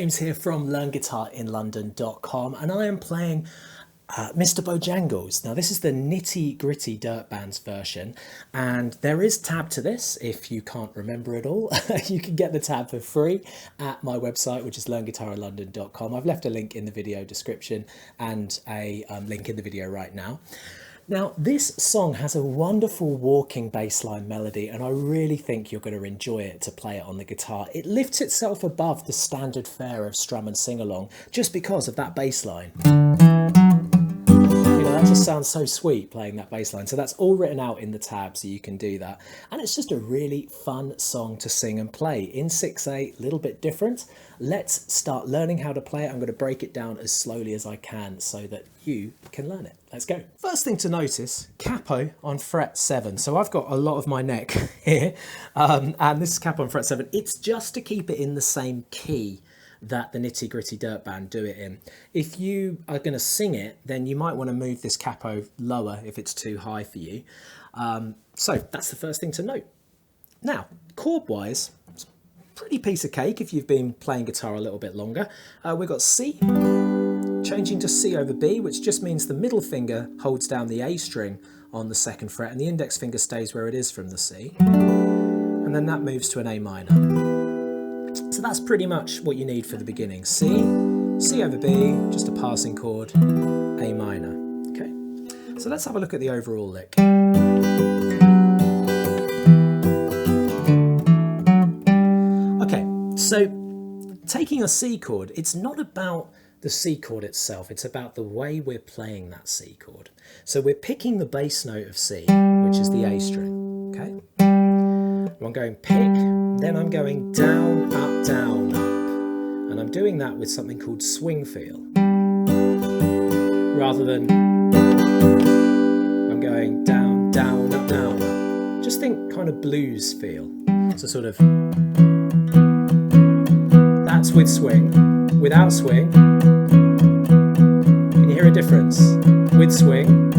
James here from LearnGuitarInLondon.com, and I am playing Mr. Bojangles. Now this is the Nitty Gritty Dirt Bands version, and there is tab to this if you can't remember it all. You can get the tab for free at my website, which is LearnGuitarInLondon.com. I've left a link in the video description and a link in the video right now. Now, this song has a wonderful walking bass line melody, and I really think you're going to enjoy it to play it on the guitar. It lifts itself above the standard fare of strum and sing along just because of that bass line. You know, that just sounds so sweet playing that bass line. So that's all written out in the tab, so you can do that. And it's just a really fun song to sing and play in 6/8, a little bit different. Let's start learning how to play it. I'm going to break it down as slowly as I can so that you can learn it. Let's go. First thing to notice, capo on fret 7. So I've got a lot of my neck here, and this is capo on fret 7. It's just to keep it in the same key that the Nitty Gritty Dirt Band do it in. If you are going to sing it, then you might want to move this capo lower if it's too high for you. So that's the first thing to note. Now, chord-wise, it's a pretty piece of cake if you've been playing guitar a little bit longer. We've got C, changing to C over B, which just means the middle finger holds down the A string on the 2nd fret and the index finger stays where it is from the C. And then that moves to an A minor. So that's pretty much what you need for the beginning. C, C over B, just a passing chord, A minor. Okay, so let's have a look at the overall lick. Okay, so taking a C chord, it's not about the C chord itself, it's about the way we're playing that C chord. So we're picking the bass note of C, which is the A string, okay? I'm going pick, then I'm going down, up, down, up. And I'm doing that with something called swing feel. Rather than I'm going down, down, up, down, up. Just think kind of blues feel. So sort of, that's with swing. Without swing, can you hear a difference? With swing,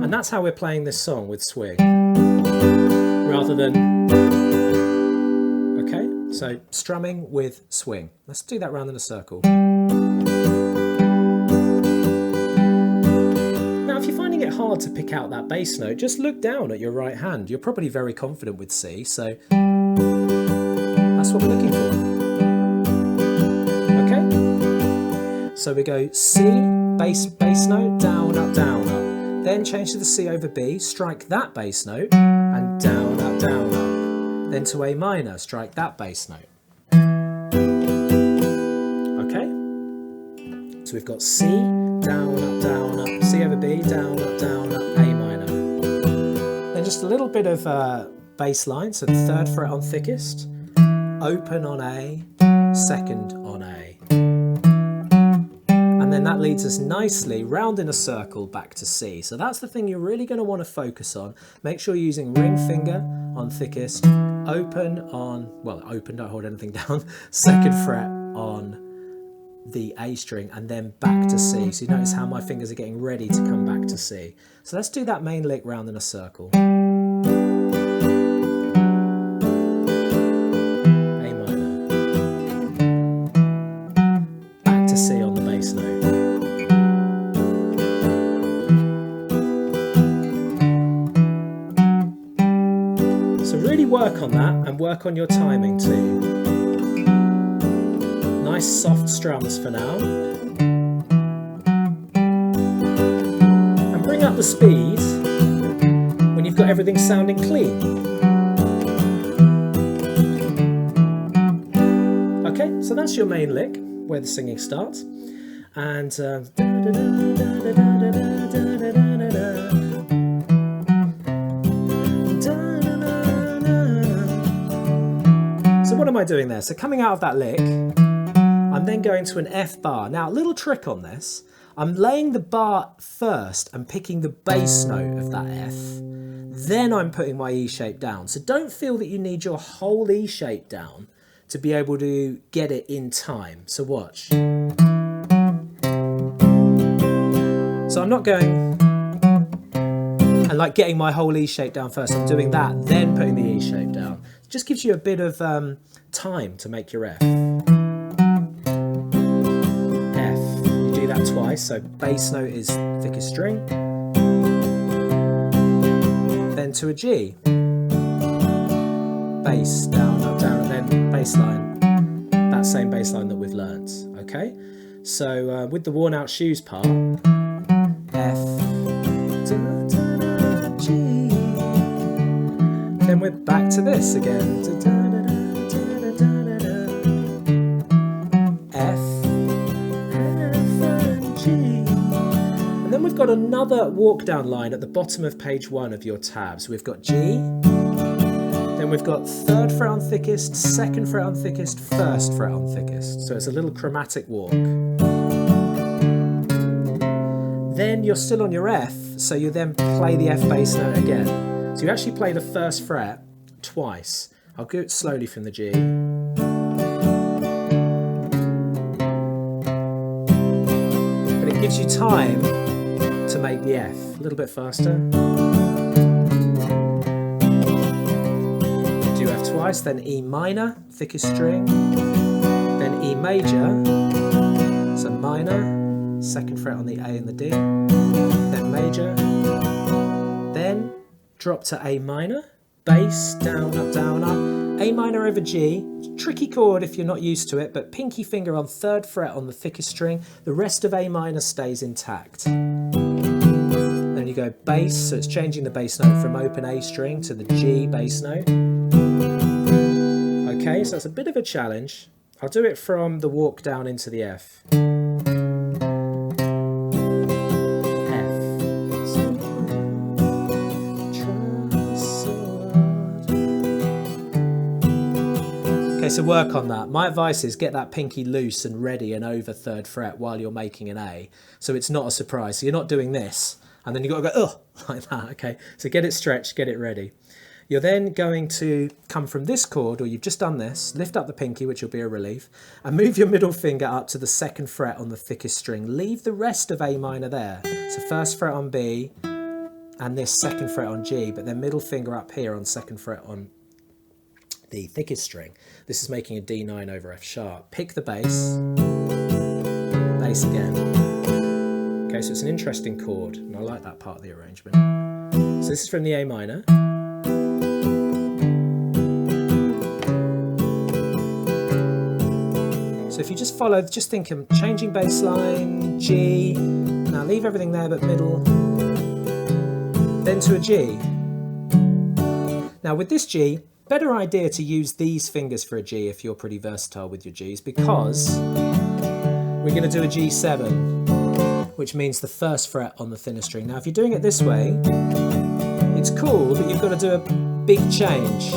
and that's how we're playing this song, with swing, rather than, okay, so strumming with swing. Let's do that round in a circle. Now, if you're finding it hard to pick out that bass note, just look down at your right hand. You're probably very confident with C, so that's what we're looking for. So we go C, bass note, down, up, then change to the C over B, strike that bass note, and down, up, then to A minor, strike that bass note. Okay, so we've got C, down, up, C over B, down, up, A minor. Then just a little bit of bass line, so the 3rd fret on thickest, open on A, 2nd on A. And then that leads us nicely round in a circle back to C. So that's the thing you're really going to want to focus on. Make sure you're using ring finger on thickest, open on, well, open, don't hold anything down, 2nd fret on the A string, and then back to C. So you notice how my fingers are getting ready to come back to C. So let's do that main lick round in a circle. C on the bass note. So really work on that and work on your timing too. Nice soft strums for now. And bring up the speed when you've got everything sounding clean. Okay, so that's your main lick, where the singing starts, and so what am I doing there? So coming out of that lick, I'm then going to an F bar. Now, a little trick on this, I'm laying the bar first and picking the bass note of that F, then I'm putting my E shape down. So don't feel that you need your whole E shape down to be able to get it in time. So watch. So I'm not going and like getting my whole E shape down first. I'm doing that, then putting the E shape down. It just gives you a bit of time to make your F. twice, so bass note is thickest string, then to a G, bass, down, up, down, and then bass line, that same bass line that we've learnt, okay? So with the worn out shoes part, F, G, then we're back to this again, F, and G. And then we've got another walk down line at the bottom of page 1 of your tabs. We've got G, then we've got 3rd fret on thickest, 2nd fret on thickest, 1st fret on thickest. So it's a little chromatic walk. Then you're still on your F, so you then play the F bass note again. So you actually play the 1st fret twice. I'll go it slowly from the G. But it gives you time to make the F a little bit faster. Do F twice, then E minor, thickest string, then E major, so minor, 2nd fret on the A and the D, then major, then drop to A minor, bass, down, up, A minor over G, tricky chord if you're not used to it, but pinky finger on 3rd fret on the thickest string, the rest of A minor stays intact. Then you go bass, so it's changing the bass note from open A string to the G bass note. Okay, so that's a bit of a challenge. I'll do it from the walk down into the F. Okay, so work on that. My advice is get that pinky loose and ready and over 3rd fret while you're making an A, so it's not a surprise. So you're not doing this, and then you've got to go, oh, like that, okay? So get it stretched, get it ready. You're then going to come from this chord, or you've just done this, lift up the pinky, which will be a relief, and move your middle finger up to the 2nd fret on the thickest string. Leave the rest of A minor there. So 1st fret on B, and this 2nd fret on G, but then middle finger up here on 2nd fret on the thickest string. This is making a D9 over F sharp. Pick the bass, bass again. Okay, so it's an interesting chord, and I like that part of the arrangement. So this is from the A minor. So if you just follow, just think of changing bass line, G, now leave everything there but middle, then to a G. Now with this G, better idea to use these fingers for a G if you're pretty versatile with your Gs, because we're going to do a G7, which means the 1st fret on the thinner string. Now if you're doing it this way, it's cool, but you've got to do a big change.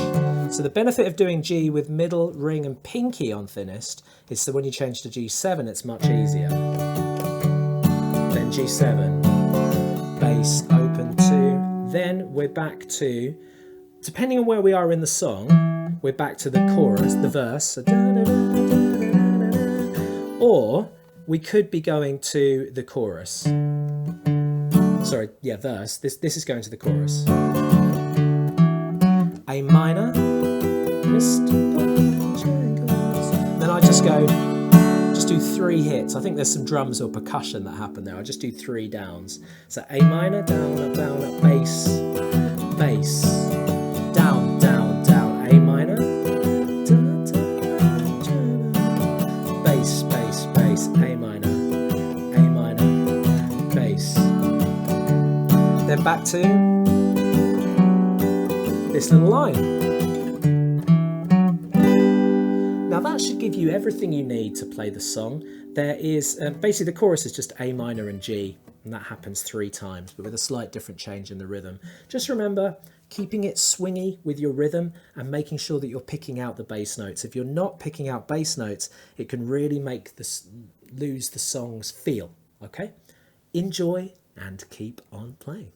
So the benefit of doing G with middle, ring and pinky on thinnest is that when you change to G7 it's much easier. Then G7, bass, open 2, then we're back to, depending on where we are in the song, we're back to the chorus, the verse, so or we could be going to the chorus. Sorry, yeah, verse. This is going to the chorus. A minor, Mr. Bojangles. Then I just do 3 hits. I think there's some drums or percussion that happen there. I just do 3 downs. So A minor, down, up, bass, bass, down, down, down, A minor, bass, bass, bass, A minor, bass. Then back to this little line. Now that should give you everything you need to play the song. There is, basically the chorus is just A minor and G, and that happens 3 times, but with a slight different change in the rhythm. Just remember, keeping it swingy with your rhythm and making sure that you're picking out the bass notes. If you're not picking out bass notes, it can really make this lose the song's feel, okay? Enjoy and keep on playing.